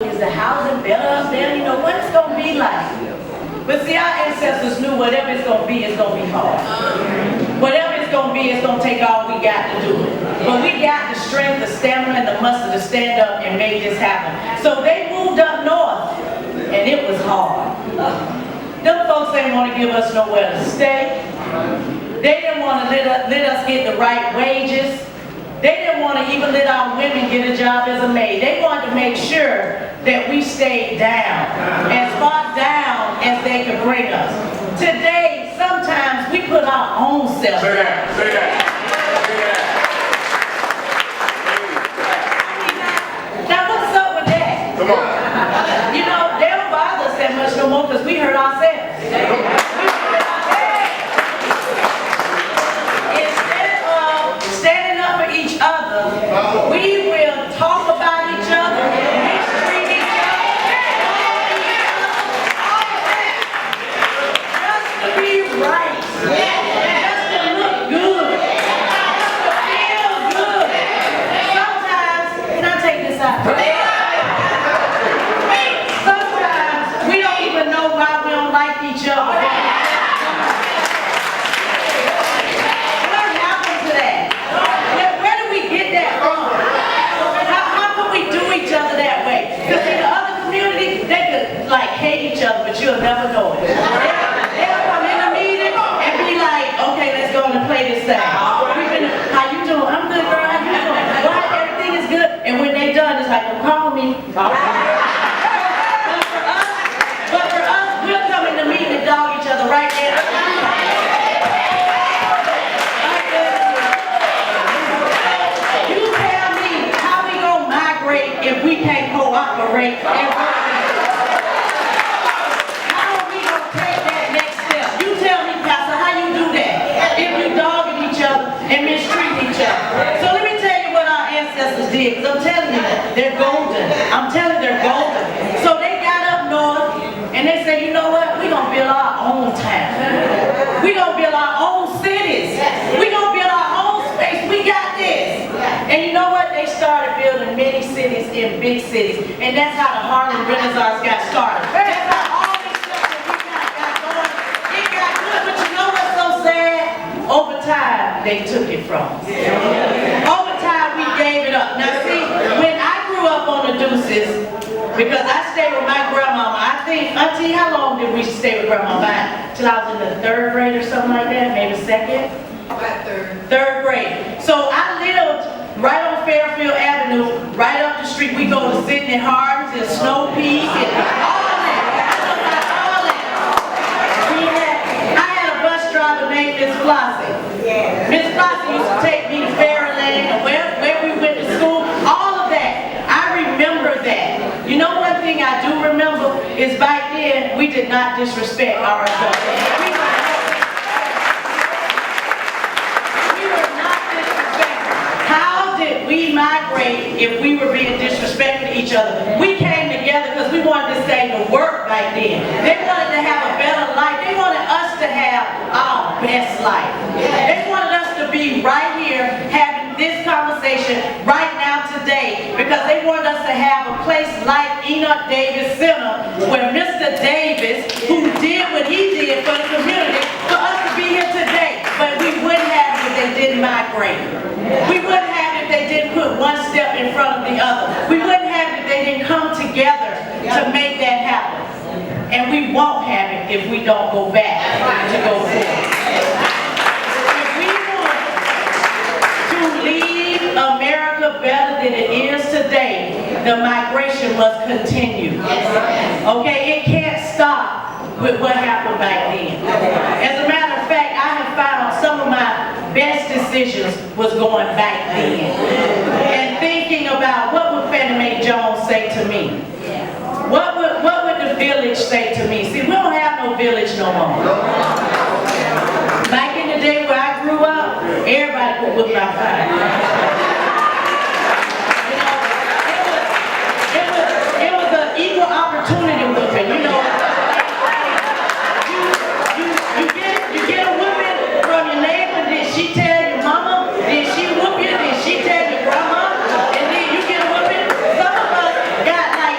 Is the housing better up there? You know, what it's going to be like? But see, our ancestors knew whatever it's going to be, it's going to be hard. Whatever it's going to be, it's going to take all we got to do it. But we got the strength, the stamina, and the muscle to stand up and make this happen. So they moved up north, and it was hard. Them folks didn't want to give us nowhere to stay. They didn't want to let us get the right wages. They didn't want to even let our women get a job as a maid. They wanted to make sure that we stayed down, as far down as they could bring us. Today, sometimes we put our own self down. Say that. Now what's up with that? Come on. You know, they don't bother us that much no more because we hurt ourselves. Instead of standing up for each other, we will talk about each other, mistreat each other, all of that, just to be right, just to look good, just to feel good. Sometimes, can I take this out? Sometimes we don't even know why we don't like each other. What happened to that? Where did we get that from? How could we do each other that way? Because in the other community, they could like hate each other, but you'll never know it. They'll come in a meeting and be like, okay, let's go and play this thing. How you doing? I'm good, girl. How you doing? Why? Everything is good. And when they done, it's like, well, call me. But for us, we'll come in the meeting and dog each other right there. You tell me how we gonna migrate if we can't cooperate and work together? How are we gonna take that next step? You tell me, Pastor, how you do that if you dogging each other and mistreat each other? So let me tell you what our ancestors did, because I'm telling you, they're golden. I'm telling you, they're golden. So they got up north and they said, you know what? We're gonna build our own town. We're gonna build our own cities. We're gonna build our own space. We got this. And you know what? They started building many cities in big cities. And that's how the Harlem Renaissance got started. That's how all this stuff that we got going, it got good. But you know what's so sad? Over time, they took it from us. Over time, we gave it up. Now see, when I grew up on the Deuces, because I stayed with my grandmama, I think, Auntie, how long did we stay with grandmama? Till I was in the 3rd grade or something like that, maybe 2nd? About third. 3rd grade. So I lived right on Fairfield Avenue, right up the street. We go to Sydney Harbors and Snow Peak and all that. All that. I had a bus driver named Miss Flossie. Miss Flossie used to take me to Fairyland and where we went to school, all of that. I remember that. You know one thing I do remember is back then we did not disrespect our adults. We were not disrespectful. How did we migrate if we were being disrespectful to each other? We came together because we wanted this thing to work back then. They wanted to have a better life. They wanted us to have our best life. They wanted us to be right here having this conversation right now today because they wanted us to have a place like Enoch Davis Center where Mr. Davis, who did what he did for the community, for us to be here today. But we wouldn't have it if they didn't migrate. We wouldn't have it if they didn't put one step in front of the other. We wouldn't have it if they didn't come together to make that happen. And we won't have it if we don't go back to go forward. If we want to leave America better than it is today, the migration must continue. Okay, it can't stop with what happened back then. As a matter of fact, I have found some of my best decisions was going back then. And thinking about what would Fannie Mae Jones say to me? What would the village say to me? See, we don't have no village no more. Back in the day where I grew up, everybody could whip my fire. It was an equal opportunity whipping, you know. You get a whipping from your neighbor, did she tell your mama? Did she whoop you? Did she tell your grandma? And then you get a whipping. Some of us got like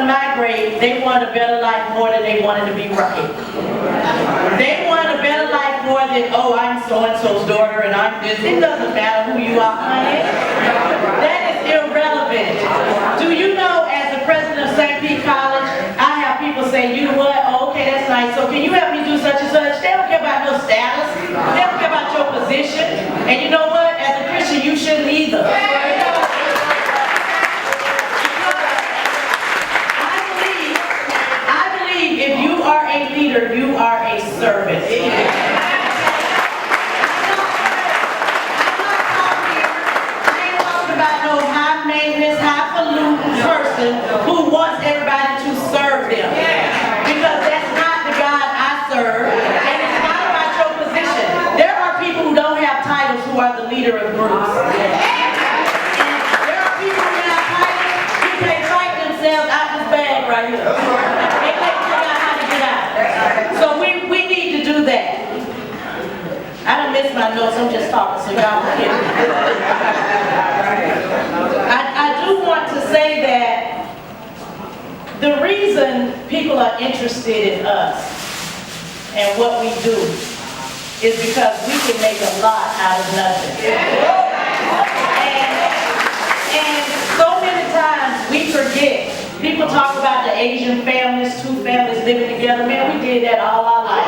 to migrate, they wanted a better life more than they wanted to be right. They wanted a better life more than, oh, I'm so-and-so's daughter and I'm this. It doesn't matter who you are, honey. That is irrelevant. Do you know, as the president of St. Pete College, I have people say, you know what, oh, okay, that's nice, so can you help me do such and such? They don't care about no status. They don't care about your position. And you know what, as a Christian, you shouldn't either. If you are a leader, you are a servant. I'm not talking about no high maintenance, highfalutin person who wants everybody to serve them. Because that's not the God I serve, and it's not about your position. There are people who don't have titles who are the leader of groups. There are people who have titles who can't fight themselves out this bag right here. So we need to do that. I don't miss my notes, I'm just talking, so y'all forget me. I do want to say that the reason people are interested in us and what we do is because we can make a lot out of nothing. And so many times we forget. People talk about the Asian families, two families living together. Man, we did that all our life.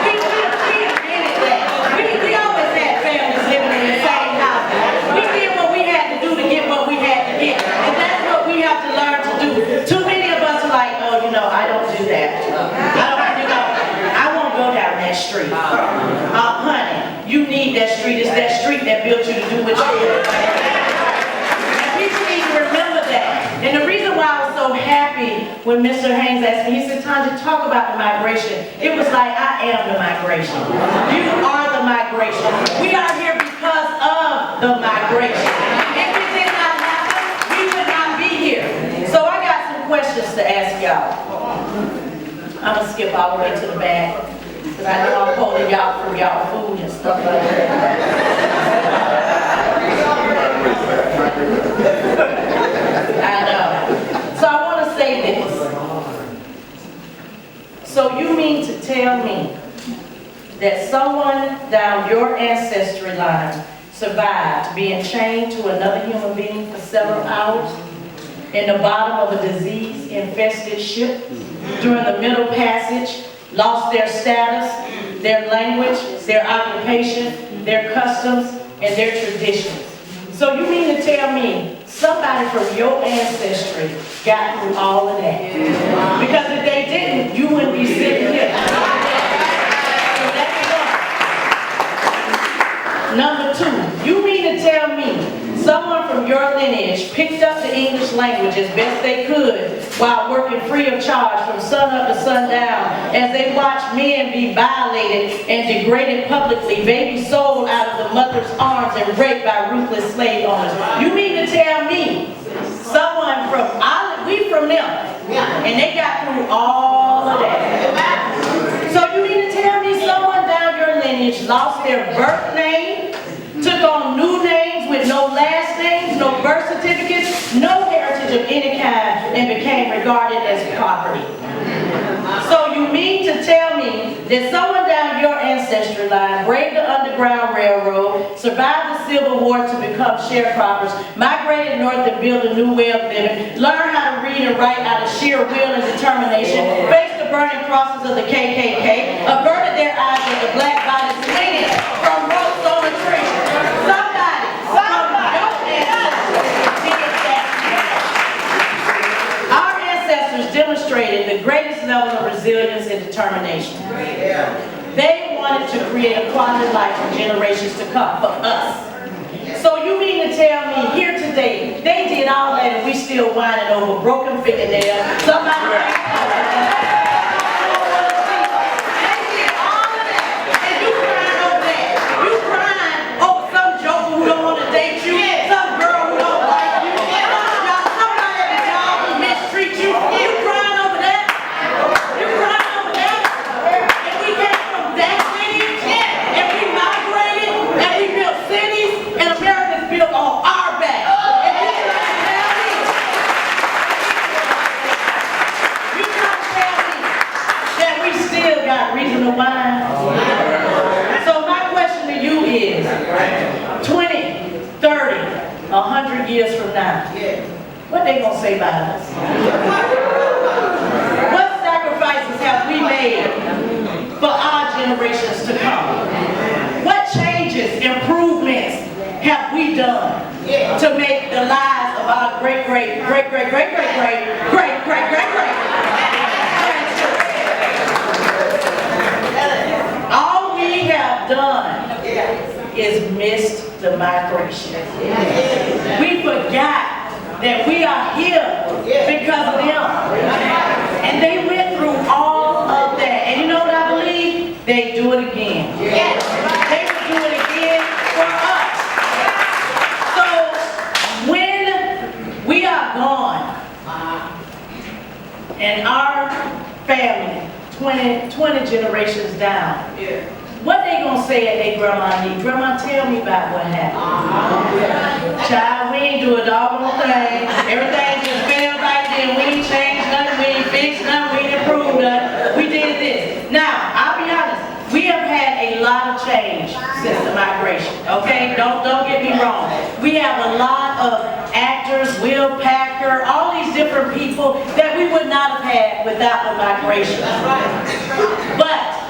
We invented that. We always had families living in the same house. We did what we had to do to get what we had to get. And that's what we have to learn to do. Too many of us are like, oh, you know, I don't do that. I won't go down that street. Honey, you need that street. It's that street that built you to do what you do. And people need to remember that. And the reason why I was so happy when Mr. Haynes asked me, he said, Tonjua, talk about the migration. It was like, I am the migration. You are the migration. We are here because of the migration. If it did not happen, we would not be here. So I got some questions to ask y'all. I'm going to skip all the way to the back, because I know I'm holding y'all from y'all food and stuff like that. I know. So I want to say this. So you mean to tell me that someone down your ancestry line survived being chained to another human being for several hours in the bottom of a disease-infested ship during the Middle Passage, lost their status, their language, their occupation, their customs, and their traditions? So you mean to tell me somebody from your ancestry got through all of that? Because if they didn't, you wouldn't be sitting here. So that's one. Number two, you mean to tell me someone from your lineage picked up the English language as best they could while working free of charge from sun up to sundown as they watched men be violated and degraded publicly, babies sold out of the mother's arms and raped by ruthless slave owners? You mean to tell me someone from, we from them, and they got through all of that? So you mean to tell me someone down your lineage lost their birth name, took on new names with no last names, no birth certificates, no heritage of any kind, and became regarded as property? So you mean to tell me that someone down your ancestry line braved the Underground Railroad, survived the Civil War to become sharecroppers, migrated north and built a new way of living, learned how to read and write out of sheer will and determination, faced the burning crosses of the KKK, averted their eyes at the black body swinging from ropes on a tree? Somebody from your ancestors did that. Our ancestors demonstrated the greatest level of resilience and determination. They wanted to create a quality life for generations to come, for us. So you mean to tell me here today, they did all that and we still whining over broken fingernails? Somebody the wine. So my question to you is, 20, 30, 100 years from now, what they gonna say about us? What sacrifices have we made for our generations to come? What changes, improvements have we done to make the lives of our great all we have done is missed the migration. We forgot that we are here because of them. And they went through all of that. And you know what I believe? They do it again. They will do it again for us. So when we are gone and our family, 20 generations down, what they gonna say at their grandma need? Grandma, tell me about what happened. Child, we ain't do a doggone thing. Everything just fell back then. We ain't changed nothing. We ain't fixed nothing. We ain't improved nothing. We did this. Now, I'll be honest. We have had a lot of change since the migration. Okay? Don't get me wrong. We have a lot of actors, Will Packer, all these different people that we would not have had without the migration. But